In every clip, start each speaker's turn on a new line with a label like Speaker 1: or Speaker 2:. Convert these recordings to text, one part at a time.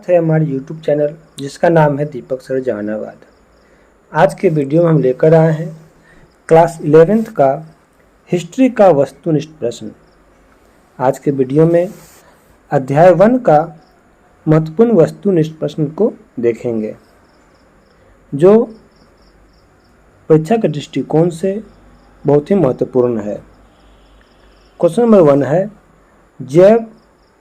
Speaker 1: है हमारे YouTube channel जिसका नाम है दीपक सर जहानाबाद। आज के वीडियो में हम लेकर आए हैं क्लास 11th का हिस्ट्री का वस्तुनिष्ठ प्रश्न। आज के वीडियो में अध्याय 1 का महत्वपूर्ण वस्तुनिष्ठ प्रश्न को देखेंगे जो परीक्षा के दृष्टिकोण से बहुत ही महत्वपूर्ण है। क्वेश्चन नंबर 1 है, जैव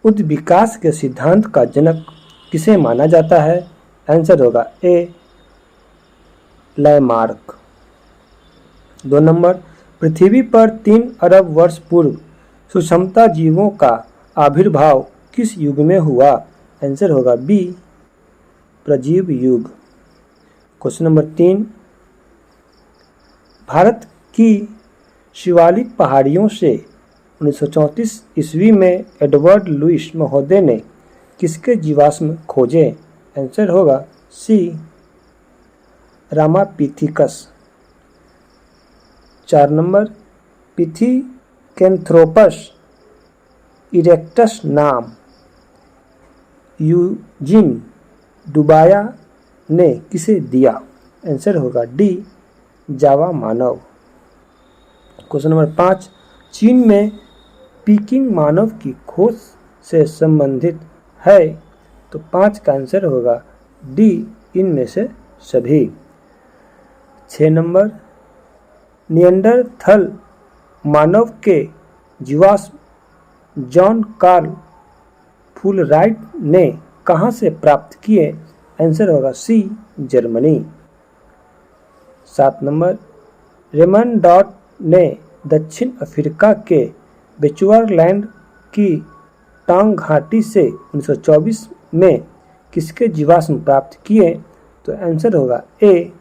Speaker 1: उद्विकास के सिद्धांत का जनक किसे माना जाता है? आंसर होगा ए लैमार्क। 2 नंबर, पृथ्वी पर 3 अरब वर्ष पूर्व सुषमता जीवों का आविर्भाव किस युग में हुआ? आंसर होगा बी प्रजीव युग। क्वेश्चन नंबर 3, भारत की शिवालिक पहाड़ियों से 1934 ईस्वी में एडवर्ड लुईस महोदय ने किसके जीवाश्म खोजे? आंसर होगा सी रामापिथिकस। 4 नंबर, पिथिकेंथ्रोपस इरेक्टस नाम यूजिन डुबाया ने किसे दिया? आंसर होगा डी जावा मानव। क्वेश्चन नंबर 5, चीन में पीकिंग मानव की खोज से संबंधित है? तो 5 का आंसर होगा डी इनमें से सभी। 6 नंबर, निएंडरथल मानव के जीवाश्म जॉन कार्ल फुलराइट ने कहाँ से प्राप्त किए? आंसर होगा सी जर्मनी। 7 नंबर, रेमन डॉट ने दक्षिण अफ्रीका के बेचुअरलैंड की टांग घाटी से 1924 में किसके जीवाश्म प्राप्त किए? तो आंसर होगा ए।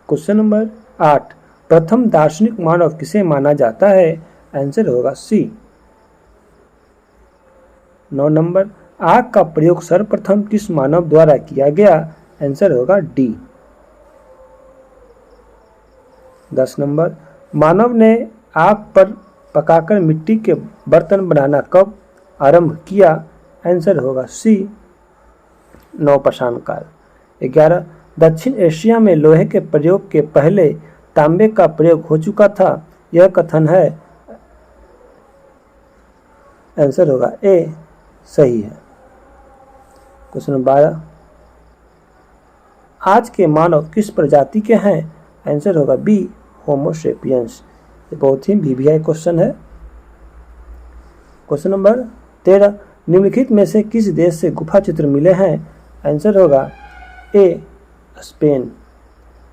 Speaker 1: क्वेश्चन नंबर 8, प्रथम दार्शनिक मानव किसे माना जाता है? आंसर होगा सी। 9 नंबर, आग का प्रयोग सर्वप्रथम किस मानव द्वारा किया गया? आंसर होगा डी। 10 नंबर, मानव ने आग पर पकाकर मिट्टी के बर्तन बनाना कब आरंभ किया? आंसर होगा सी नवपाषाण काल। 11, दक्षिण एशिया में लोहे के प्रयोग के पहले तांबे का प्रयोग हो चुका था, यह कथन है? आंसर होगा ए सही है। क्वेश्चन नंबर 12, आज के मानव किस प्रजाति के हैं? आंसर होगा बी होमोसेपियंस। ये बहुत ही वीवीआई क्वेश्चन है। क्वेश्चन नंबर 13, निम्नलिखित में से किस देश से गुफा चित्र मिले हैं? आंसर होगा ए स्पेन।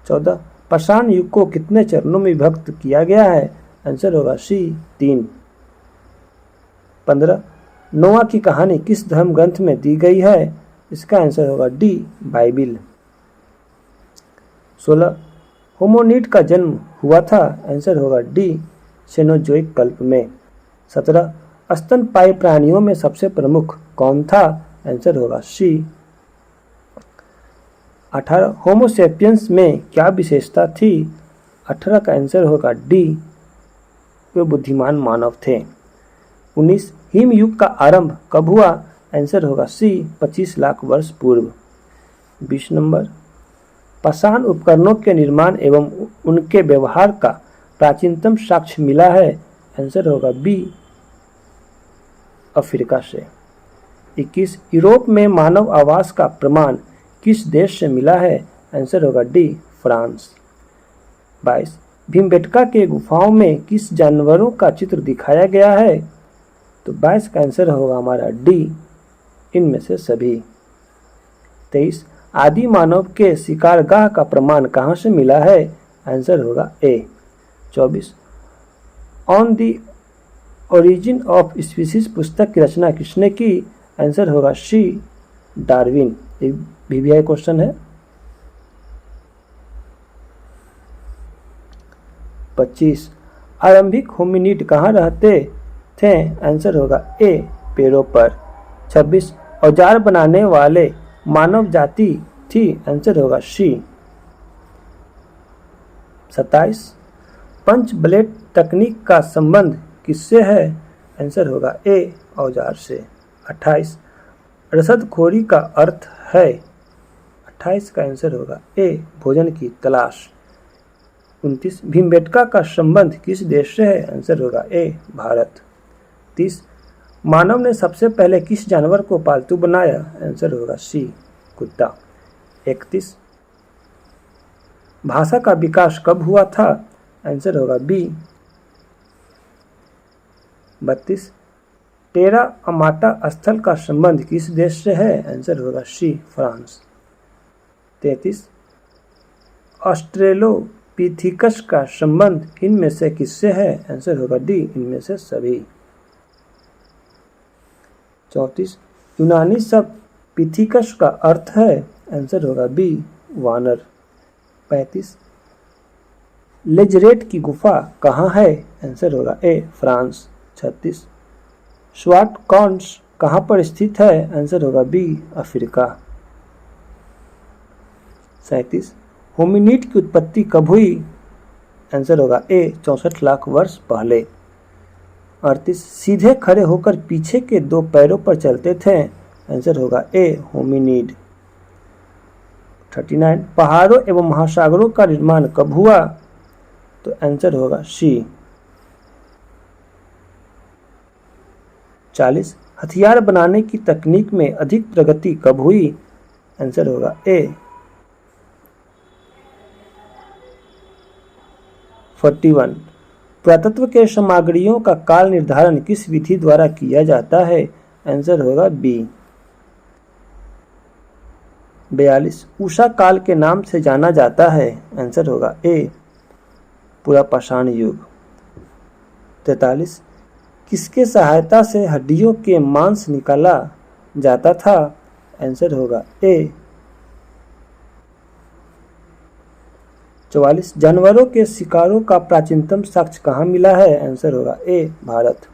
Speaker 1: 14, पाषाण युग को कितने चरणों में विभक्त किया गया है? आंसर होगा सी 3। 15, नोआ की कहानी किस धर्म ग्रंथ में दी गई है? इसका आंसर होगा डी बाइबिल। 16, होमोनिड का जन्म हुआ था? आंसर होगा डी सेनोजोइक कल्प में। 17, स्तनपायी प्राणियों में सबसे प्रमुख कौन था? आंसर होगा सी। 18, होमोसेपियंस में क्या विशेषता थी? 18 का आंसर होगा डी वे बुद्धिमान मानव थे। 19, हिम युग का आरंभ कब हुआ? आंसर होगा सी 25 लाख वर्ष पूर्व। 20 नंबर, पाषाण उपकरणों के निर्माण एवं उनके व्यवहार का प्राचीनतम साक्ष्य मिला है? आंसर होगा बी अफ्रीका से। 21, यूरोप में मानव आवास का प्रमाण किस देश से मिला है? आंसर होगा डी फ्रांस। 22, भीमबेटका के गुफाओं में किस जानवरों का चित्र दिखाया गया है? तो 22 का आंसर होगा हमारा डी इनमें से सभी। 23, आदि मानव के शिकारगाह का प्रमाण कहाँ से मिला है? आंसर होगा ए। 24, on the origin of species पुस्तक की रचना किसने की? आंसर होगा सी डार्विन। ये वीवीआई क्वेश्चन है। 25, आरंभिक होमिनिड कहाँ रहते थे? आंसर होगा ए पेड़ों पर। 26, औजार बनाने वाले मानव जाति थी? आंसर होगा सी। 27, पंच ब्लेड तकनीक का संबंध किससे है? आंसर होगा ए औजार से। 28, रसदखोरी का अर्थ है। 28 का आंसर होगा ए, भोजन की तलाश। 29 भीमबेटका का संबंध किस देश से है? आंसर होगा ए, भारत। 30 मानव ने सबसे पहले किस जानवर को पालतू बनाया? आंसर होगा सी, कुत्ता। 31 भाषा का विकास कब हुआ था? आंसर होगा बी। 32 टेरा अमाटा स्थल का संबंध किस देश से है? आंसर होगा सी, फ्रांस। 33 ऑस्ट्रेलोपिथिकस का संबंध इनमें से किससे है? आंसर होगा डी, इनमें से सभी। 34 यूनानी शब्द पिथिकस का अर्थ है? आंसर होगा बी, वानर। 35 लेजरेट की गुफा कहाँ है? आंसर होगा ए, फ्रांस। 36 स्वाट कॉन्स कहाँ पर स्थित है? आंसर होगा बी, अफ्रीका। 37 होमिनिड की उत्पत्ति कब हुई? आंसर होगा ए, 64 लाख वर्ष पहले। 38 सीधे खड़े होकर पीछे के 2 पैरों पर चलते थे? आंसर होगा ए, होमिनिड। 39 पहाड़ों एवं महासागरों का निर्माण कब हुआ? तो आंसर होगा सी। 40 हथियार बनाने की तकनीक में अधिक प्रगति कब हुई? आंसर होगा ए। 41 पुरातत्व के सामग्रियों का काल निर्धारण किस विधि द्वारा किया जाता है? आंसर होगा बी। 42 उषा काल के नाम से जाना जाता है? आंसर होगा ए, पुरापाषाण युग। 43 किसके सहायता से हड्डियों के मांस निकाला जाता था? आंसर होगा ए। 44 जानवरों के शिकारों का प्राचीनतम साक्ष्य कहाँ मिला है? आंसर होगा ए, भारत।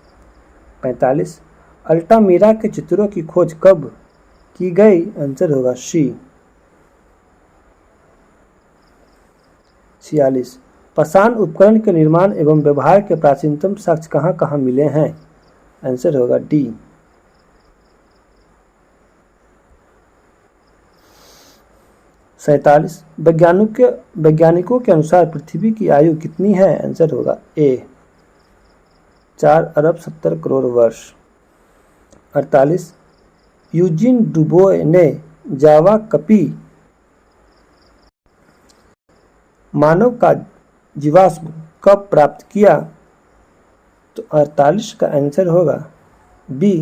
Speaker 1: 45 अल्टामीरा के चित्रों की खोज कब की गई? आंसर होगा सी। 46 पाषाण उपकरण के निर्माण एवं व्यवहार के प्राचीनतम साक्ष्य कहाँ कहाँ मिले हैं? आंसर होगा डी। 47 वैज्ञानिकों के अनुसार पृथ्वी की आयु कितनी है? आंसर होगा ए, 4 अरब 70 करोड़ वर्ष। 48 यूजिन डुबोए ने जावा कपी मानव का जीवाश्म कब प्राप्त किया? तो 48 का आंसर होगा बी।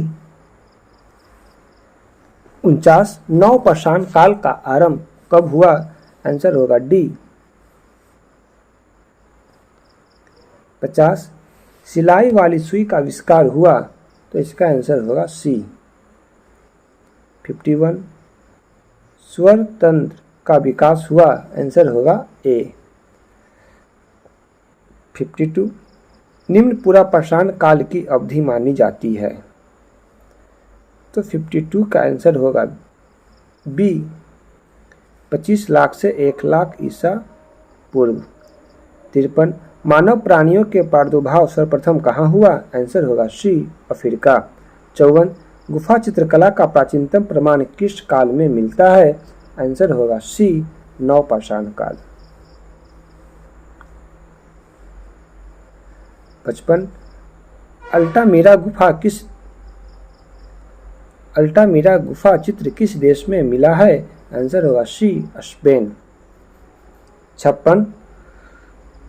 Speaker 1: 49 नवपाषाण काल का आरंभ कब हुआ? आंसर होगा डी। 50 सिलाई वाली सुई का आविष्कार हुआ? तो इसका आंसर होगा सी। 51 स्वर तंत्र का विकास हुआ? आंसर होगा ए। 52 निम्न पुरापाषाण काल की अवधि मानी जाती है? तो 52 का आंसर होगा बी, 25 लाख से 1 लाख ईसा पूर्व। 53 मानव प्राणियों के प्रादुर्भाव सर्वप्रथम कहाँ हुआ? आंसर होगा सी, अफ्रीका। 54 गुफा चित्रकला का प्राचीनतम प्रमाण किस काल में मिलता है? आंसर होगा सी, नवपाषाण काल। 55 अल्टामीरा गुफा चित्र किस देश में मिला है? आंसर होगा सी, स्पेन। 56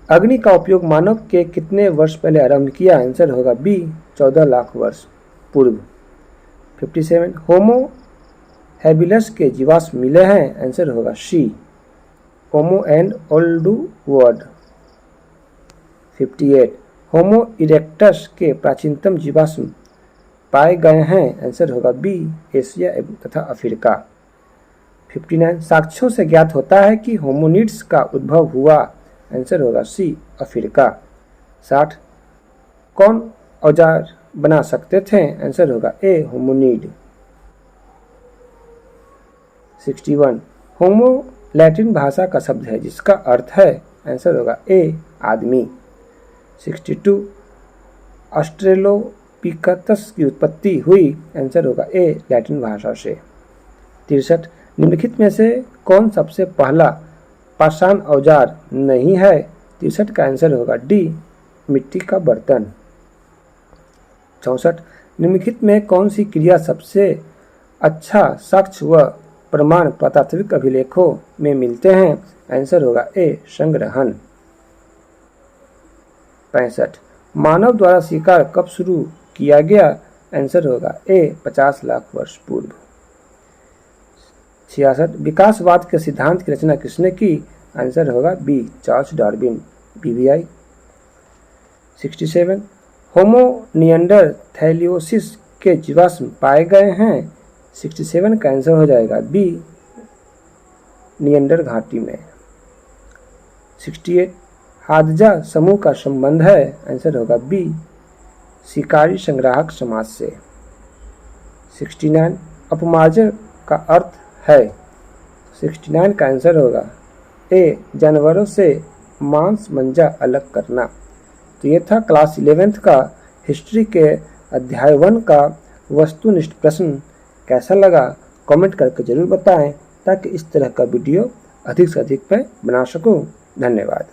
Speaker 1: अग्नि का उपयोग मानव के कितने वर्ष पहले आरंभ किया? आंसर होगा बी, 14 लाख वर्ष पूर्व। 57 होमो हैबिलस के जीवाश्म मिले हैं? आंसर होगा सी, होमो एंड ओल्डुवर्ड। 58 होमो इरेक्टस के प्राचीनतम जीवाश्म पाए गए हैं? आंसर होगा बी, एशिया तथा अफ्रीका। 59 साक्ष्यों से ज्ञात होता है कि होमोनिड्स का उद्भव हुआ? आंसर होगा सी, अफ्रीका। 60 कौन औजार बना सकते थे? आंसर होगा ए, होमोनिड। 61 होमो लैटिन भाषा का शब्द है जिसका अर्थ है? आंसर होगा ए, आदमी। 62 पिकतस की उत्पत्ति हुई? आंसर होगा ए, लैटिन भाषा से। 63 निम्नलिखित में से कौन सबसे पहला पाषाण औजार नहीं है? 63 का आंसर होगा डी, मिट्टी का बर्तन। 64 निम्नलिखित में कौन सी क्रिया सबसे अच्छा साक्ष्य व प्रमाण पुरातात्विक अभिलेखों में मिलते हैं? आंसर होगा ए, संग्रहण। 65 मानव द्वारा शिकार कब शुरू किया गया? आंसर होगा ए, 50 लाख वर्ष पूर्व। 66 विकासवाद के सिद्धांत की रचना किसने की? आंसर होगा बी, चार्ल्स डार्विन, BBI। 67 होमो निएंडरथैलियोसिस के जीवाश्म पाए गए हैं? 67 का आंसर हो जाएगा बी, निएंडर घाटी में। 68 हादजा समूह का संबंध है? आंसर होगा बी, शिकारी संग्राहक समाज से। 69 अपमार्जन का अर्थ है? 69 का आंसर होगा ए, जानवरों से मांस मंजा अलग करना। तो ये था क्लास 11th का हिस्ट्री के अध्याय 1 का वस्तुनिष्ठ प्रश्न। कैसा लगा कमेंट करके जरूर बताएं, ताकि इस तरह का वीडियो अधिक से अधिक मैं बना सकूं। धन्यवाद।